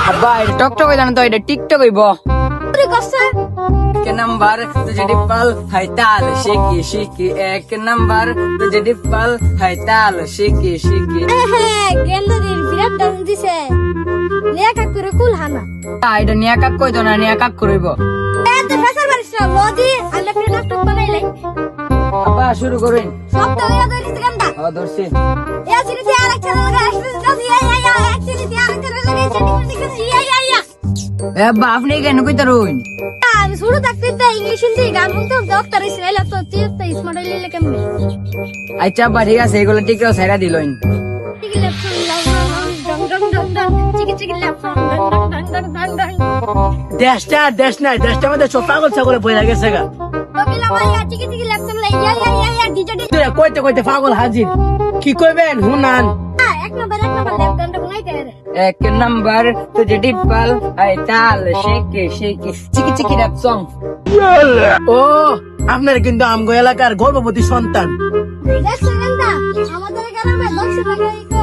আব্বা এটা টকটক জানো তো, এটা টিকটক হইব। एक नंबर तुझे डिप्पल है ताल शिकी शिकी, एक नंबर तुझे डिप्पल है ताल शिकी शिकी। এটা নিয়া কাক কই তো না, নিয়া কাক করিব। আব্বা শুরু করুন। ধরছি। আব্বা আপনি কেন কইতে রইন? আমি ছোট থাকতে ইংলিশ হিন্দি গান শুনতাম, ডক্টর ইসরায়েল তো তুই স্মার্ট হইলে কেমনে? আচ্ছা আব্বা ঠিক আছে, এগুলো টিকটক ছাইরা দিলইন। দেশটা মধ্যে সব পাগল ছাগলে বইলা গেছে গা। কইতে কইতে পাগল হাজির, কি কইবেন হুনান। एक नंबर तुझे डिप्पल है ताल शिकी शिकी, चिकी चिकी रैप सॉन्ग। ও আপনার কিন্তু আমগো এলাকার গর্ভবতী সন্তান। আমাদের গ্রামে 10 টাকা